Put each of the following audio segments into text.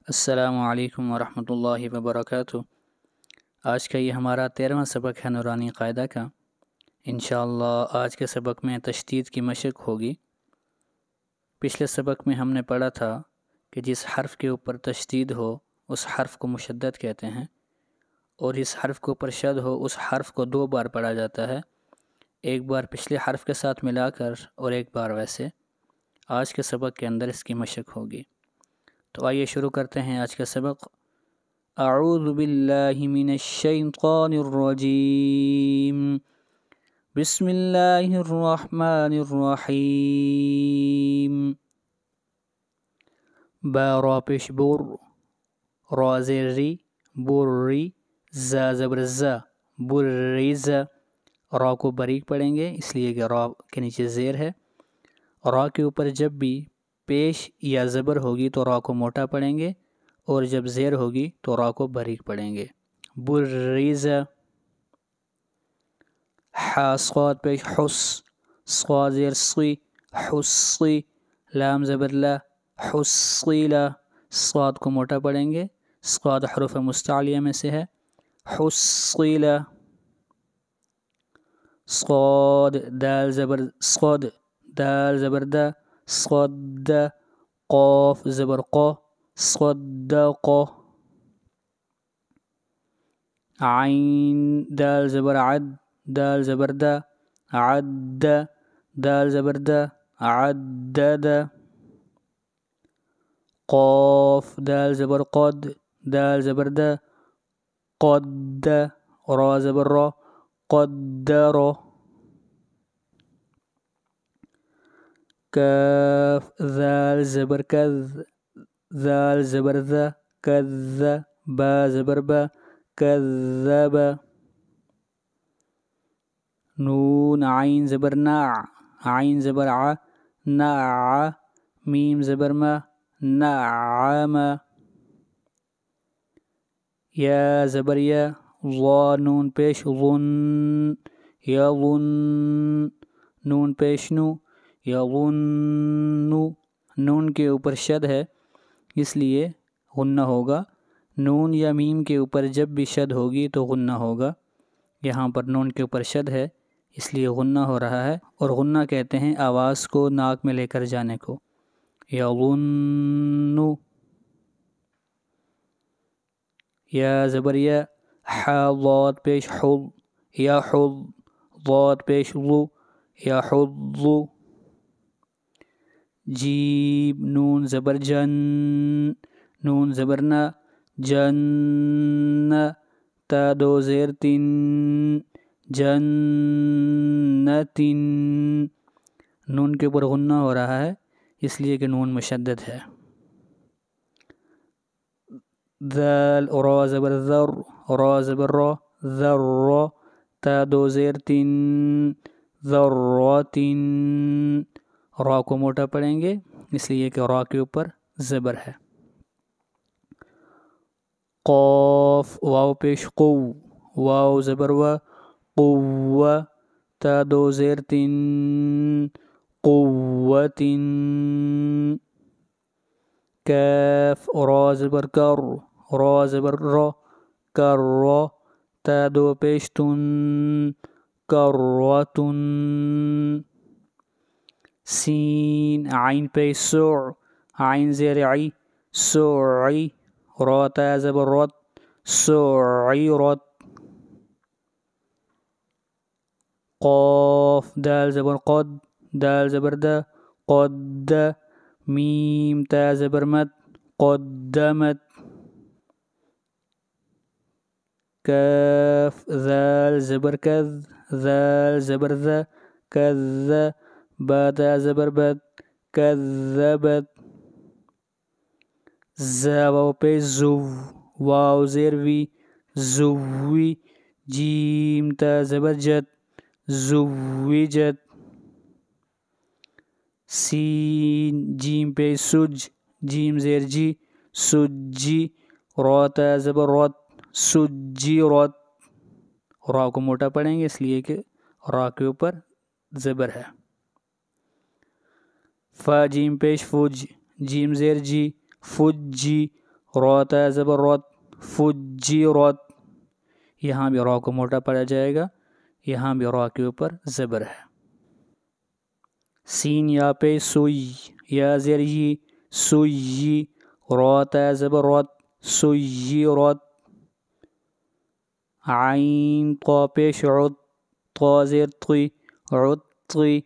السلام علیکم ورحمۃ اللہ وبرکاتہ۔ آج کا یہ ہمارا 13واں سبق ہے نورانی قاعدہ کا۔ انشاءاللہ آج کے سبق میں تشدید کی مشق ہوگی۔ پچھلے سبق میں ہم نے پڑھا تھا کہ جس حرف کے اوپر تشدید ہو اس حرف کو مشدد کہتے ہیں، اور جس حرف کے اوپر شد ہو اس حرف کو 2 بار پڑھا جاتا ہے، ایک بار پچھلے حرف کے ساتھ ملا کر اور ایک بار ویسے۔ آج کے سبق کے اندر اس کی مشق ہوگی، تو آئیے شروع کرتے ہیں آج کا سبق۔ اعوذ باللہ من الشیطان الرجیم، بسم اللہ الرحمن الرحیم۔ با را پیش بر، را زیر ری، بری، زا زبر زا، بریز۔ را کو باریک پڑھیں گے اس لیے کہ را کے نیچے زیر ہے۔ را کے اوپر جب بھی پیش یا زبر ہوگی تو را کو موٹا پڑھیں گے، اور جب زیر ہوگی تو را کو باریک پڑھیں گے۔ بریز۔ حا صاد پیش حس، صاد زیر صی، حصی، لام زبر لا، حصیلا۔ صاد کو موٹا پڑھیں گے، صاد حروف مستعلیہ میں سے ہے، حصیلا۔ صاد دال زبر صاد، دال زبر دا، صد، قاف زبر قا، صدق۔ عین دال زبر عد، دال زبر دا، عد، دال زبر دا، عدد۔ قاف دال زبر قد، دال زبر دا، قد، را زبر را، قدر۔ کاف ذال زبر کذ، ذال زبر ذا، کذ، با زبر با، کذب۔ نون عین زبر ناع، عین زبر ع، نع، میم زبر ما، نعم۔ یا زبر یا، ظا نون پیش ظن، یظن، نون پیش نو، یظن۔ نون کے اوپر شد ہے اس لیے غنہ ہوگا۔ نون یا میم کے اوپر جب بھی شد ہوگی تو غنہ ہوگا۔ یہاں پر نون کے اوپر شد ہے اس لیے غنہ ہو رہا ہے، اور غنہ کہتے ہیں آواز کو ناک میں لے کر جانے کو۔ یظن۔ یا زبر یا، حا ضاد پیش حض، یحض، ضاد پیش ضو، یحض۔ جیم نون زبر جن، نون زبر نا، جن، تا 2 زیر تن، جنت۔ نون کے اوپر غنہ ہو رہا ہے اس لیے کہ نون مشدد ہے۔ ذال را زبر ذر، را زبر را، ذر، تا 2 زیر تن، ذرات۔ را کو موٹا پڑھیں گے اس لیے کہ را کے اوپر زبر ہے۔ قاف واو پیش قو، واو زبر و، قو، تا 2 زیر تن، قوت۔ کاف را زبر کر، را زبر را، کر، تا 2 پیش تن، کرۃ۔ سین عین پیش سع، عین زیر عی، سعی، را تا زبر رت، سعیرت۔ قاف دال زبر قد، دال زبر دا، قد، میم تا زبر مد، قدمت۔ کاف ذال زبر کذ، ذال زبر ذا، کذ، با تا زبر بد، کذبت۔ زا واو پیش زو، واو زیر وی، زوی، جیم تا زبر جد، زوجت۔ سین جیم پیش سج، جیم زیر جی، سجی، را تا زبر رت، سجیرت۔ را کو موٹا پڑھیں گے اس لیے کہ را کے اوپر زبر ہے۔ فا جیم پیش فج، جیم زیر جی، فجی، را تا زبر رت، فجرت، یہاں بھی را کو موٹا پڑا جائے گا، یہاں بھی را کے اوپر زبر ہے۔ سین یا پیش سوئی، یا زیر ی، سوئی، را تا زبر رت، سیرت، عین طا پیش عط، طا زیر طی، عطی،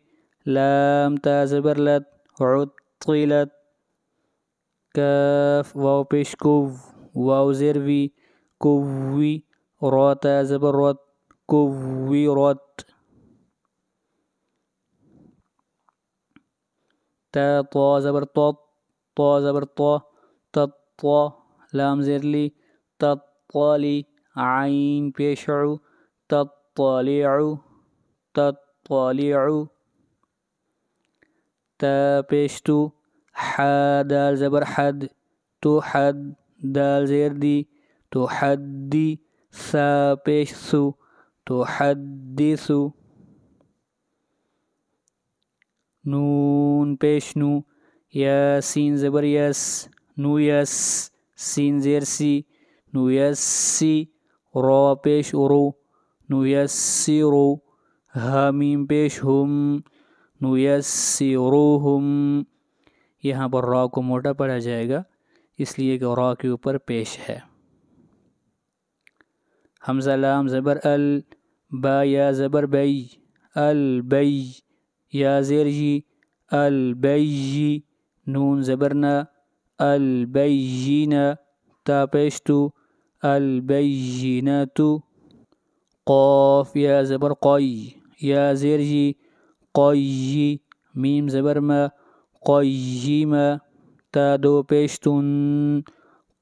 لام تا زبر لت، عطلت، کاف واو پیش کو، واو زیر وی، کوی، را تا زبر رت، کویرت، تا طا زبر طت، طا زبر طا، تطا، لام زیر لی، تطلی، عین پیش عو، تطلع، تطلع، تا پیش تو، حا دال زبر حد، تو حد، دال زیر دی، تو حدی، ثا پیش ثو، تو حدثو، نون پیش نو، یا سین زبر یس، نو یس، سین زیر سی، نو یسی، را پیش رو، نو یسی رو، ہا میم پیش ہم، نو یسروہم، یہاں پر را کو موٹا پڑا جائے گا اس لیے کہ را کے اوپر پیش ہے۔ حمزہ لام زبر ال، با یا زبر بی، البی، یا زیر ی، البی، نون زبر نا، البینہ، تا پیش تو، البینۃ، قاف یا زبر قی، یا زیر ی، قی، میم زبر ما، قیمہ، تا دو پیش تن،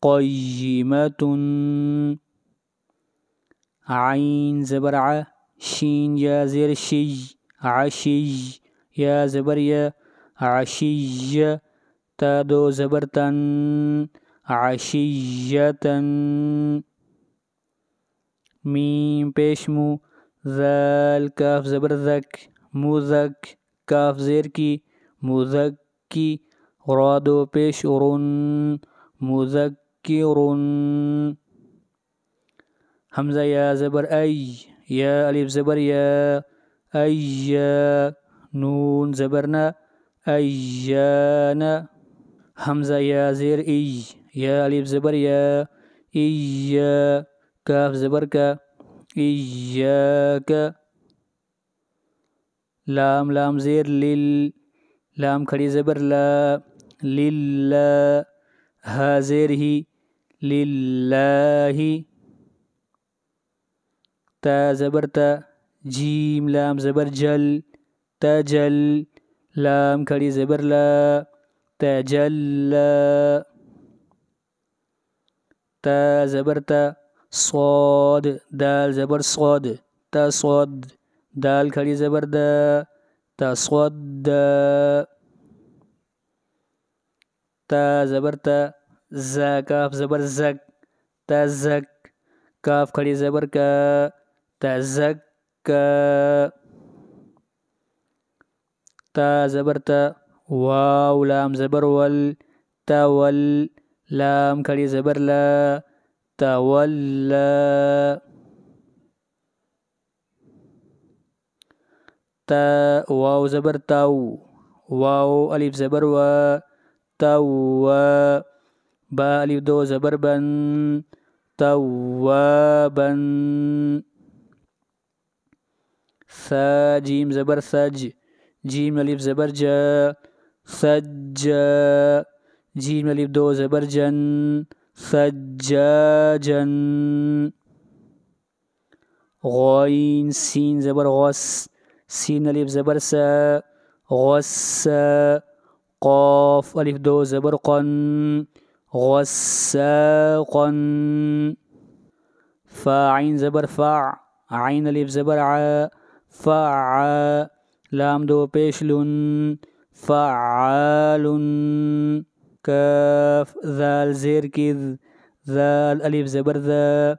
قیمۃ، عین زبر ع، شین یا زیر شی، عشی، یا زبر یا، عشی، تا دو زبر تن، عشیۃ، میم پیش مو، ذال کاف زبر ذک، مذک، کاف زیر کی، مذکی، را دو پیش رن، مذکرن، حمزہ یا زبر ای، یا الف زبر یا، ایا، نون زبر نا، ایانا، حمزہ یا زیر ای، یا الف زبر یا، ایا، کاف زبر کا، ایاک، لام لام زیر لیل، لام کھڑی زبر لا، للہ، ہا زیر ہی، للہ، تا زبر تا، جیم لام زبر جل، تجل، لام کھڑی زبر لا، تجلا، تا زبر تا، صاد، دال زبر صاد، تصد، دال کھڑی زبر دا، تصدا، تا زبر تا، زا کاف زبر زک، تزک، کاف کھڑی زبر کا، تزکا، تا زبر تا، واو لام زبر ول، تول، لام کھڑی زبر لا، تولا، تا واو زبر تاو، واو الف زبر و، تو، با الف دو زبر بن، توابا، ثا جیم زبر ثج، جیم الف زبر جا، ثجا، جیم الف دو زبر جن، ثجاجا، غین سین زبر غس، سین الف زبر سا، غسا، قاف الف دو زبر قن، غساقا، فا عین زبر فع، عین الف زبر ع، فع، لام دو پیش لن، فعال، کاف ذال زیر کذ، ذال الف زبر ذا،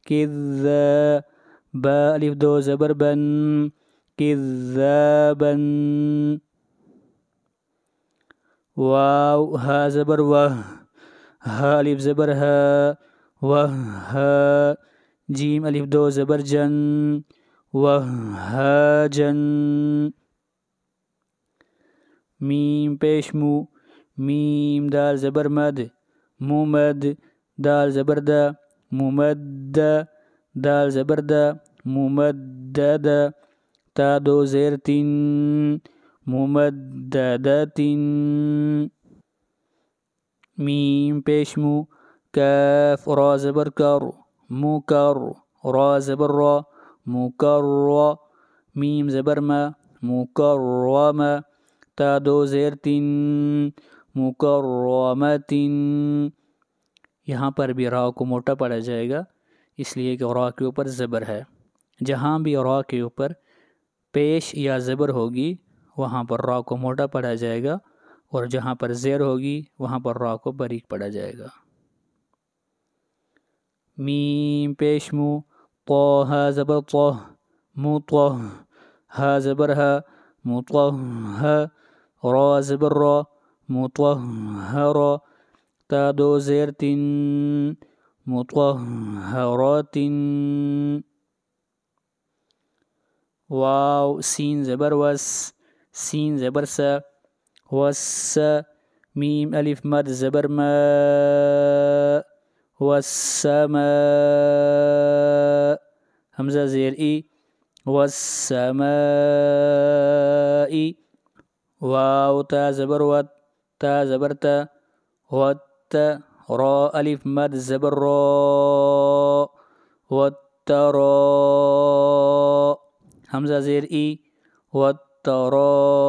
کذا، با الف دو زبر بن، کذابا، واو ہا زبر وہ، ها الف زبر ها وها جیم الف دو زبر جن وهاجن میم پیش مو میم دال زبر مد ممد دال زبر دا ممد دال زبر دا ممدد تا دو زیر تین ممددت میم پیش مو کاف را زبر کر مکر را زبر را مکر میم زبر ما مکرم تا دو زیر تین مکرمت یہاں پر بھی را کو موٹا پڑھا جائے گا اس لیے کہ را کے اوپر زبر ہے. جہاں بھی را کے اوپر پیش یا زبر ہوگی وہاں پر را کو موٹا پڑھا جائے گا اور جہاں پر زیر ہوگی وہاں پر را کو باریک پڑھا جائے گا. میم پیش مو طا ہا زبر طا مطہ ہا زبر ہا مطہ را زبر را مطہر تا دو زیر تین مطہرات واو سین زبر وس سین زبر سا وس میم الف مد زبر ما والسماء حمزہ زیر ای والسماء واو تا زبر ود تا زبر تا ود را الف مد زبر را والترا حمزہ زیر ای والترائی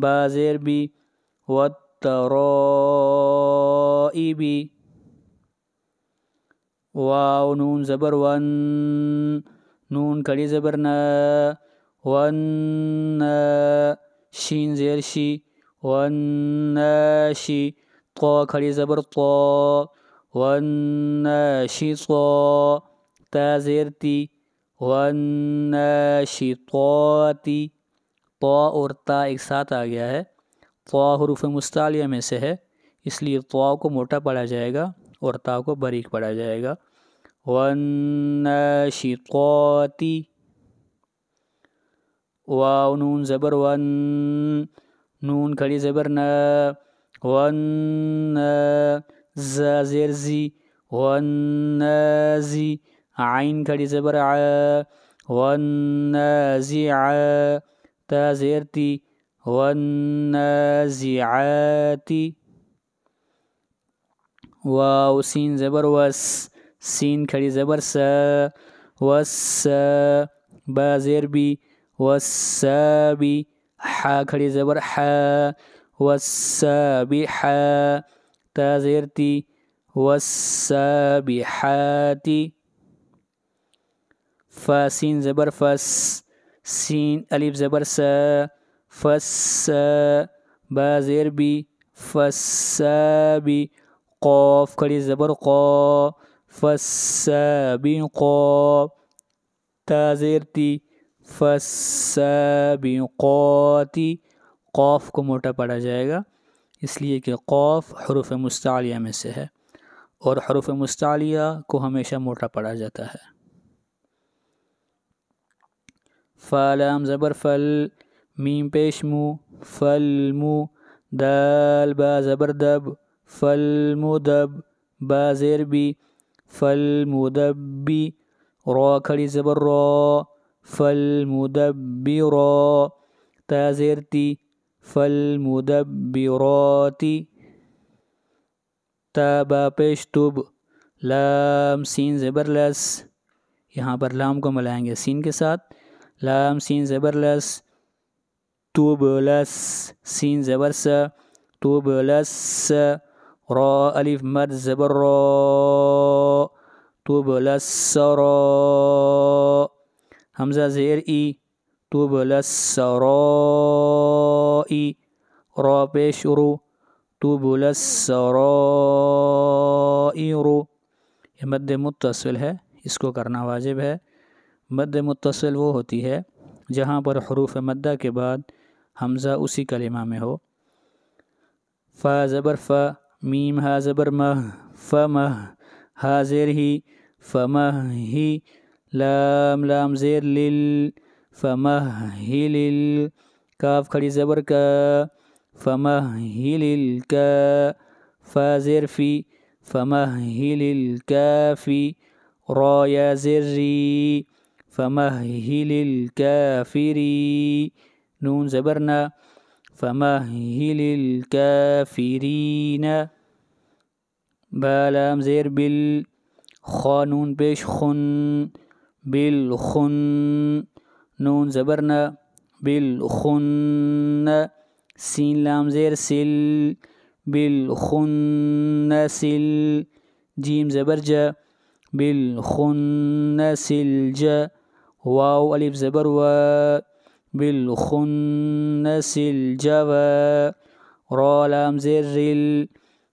با زیر بی والترائب واو نون زبر ون نون کڑی زبر نا ون شین زیر شی والناشی طا کھڑی زبر طا والناشطا تا زیر تی والناشطات طا اور تا ایک ساتھ آ گیا ہے. طا حروف مستعلیہ میں سے ہے اس لیے طا کو موٹا پڑھا جائے گا اور تا کو باریک پڑھا جائے گا. والناشطات واو نون زبر ون نون کھڑی زبر نا ون زا زیر زی والنازی عین کھڑی زبر ع والنازع تا زیر تی والنازعات واو سین زبر وس سین کھڑی زبر سا وس با زیر بی والسابی حا کھڑی زبر حا والسابح تا زیر تی والسابحات فا سین زبر فس سین الف زبر سا فس با زیر بی فسابی قاف کھڑی زبر قا فسابقا تا زیر تی فالسابقات قاف کو موٹا پڑھا جائے گا اس لیے کہ قاف حروف مستعلیہ میں سے ہے اور حروف مستعلیہ کو ہمیشہ موٹا پڑھا جاتا ہے. فا لام زبر فل میم پیش مو فالمو دال با زبر دب فالمدب با زیر بی فالمدبی را کھڑی زبر را فالمدبرا تا زیر تی فالمدبرات تا با پیش تب لام سین زبر لس یہاں پر لام کو ملائیں گے سین کے ساتھ لام سین زبر لس تب لس سین زبر سا تب لس را الف مد زبر را تب لس را حمزہ زیر ای تب لس رائی را پیش رو تب لس رائر یہ مد متصل ہے اس کو کرنا واجب ہے. مد متصل وہ ہوتی ہے جہاں پر حروف مدہ کے بعد حمزہ اسی کلمہ میں ہو. فا زبر فا میم ہا زبر مہ فمہ ہا زیر ہی فمہی لام لام زیر لل فمہل کاف کھڑی زبر کا فمہل کا فا زیر فی فمہل الکافی را یا زیر ری فمہل الکافری نون زبر نا فمہل الکافرین با لام زیر بل خا نون پیش خن بالخن نون زبر نا بالخن سین لام زیر سل بالخن سل جیم زبر جا بالخن سل جا واو الف زبر وا بالخن سل جوا را لام زیر رل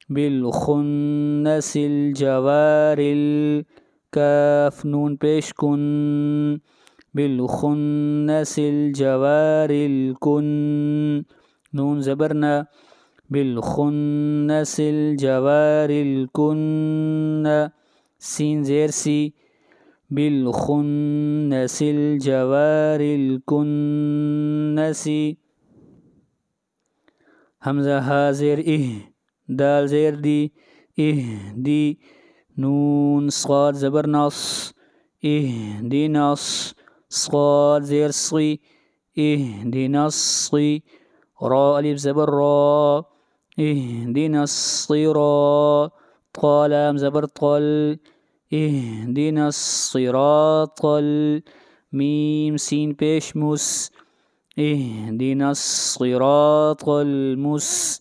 بالخنس الجوار الكاف نون پیش کن بالخنس الجوار الكن نون زبرنا بالخنس الجوار الكن سین زیر سی بالخنس الجوار الكنس حمزہ ہا زیر دال زیر دی دی نون صاد زبر نص دی نص صاد زیر صی دی نصی را الف زبر را دی نصی را طا لام زبر طل دی نصراط میم سین پیش مس اهدنا الصراط المس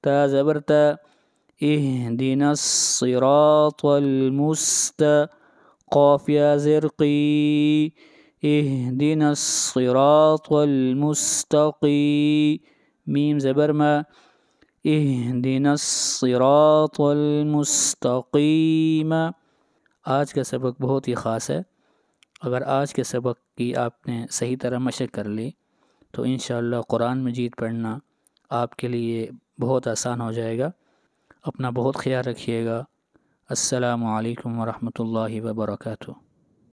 تا زبر تا اهدنا الصراط المست قاف یا زرقی اهدنا الصراط المستقی میم زبر ما اهدنا الصراط المستقیم آج کا سبق بہت ہی خاص ہے. اگر آج کے سبق کی آپ نے صحیح طرح مشق کر لی تو انشاءاللہ قرآن مجید پڑھنا آپ کے لیے بہت آسان ہو جائے گا. اپنا بہت خیال رکھیے گا. السلام علیکم ورحمۃ اللہ وبرکاتہ.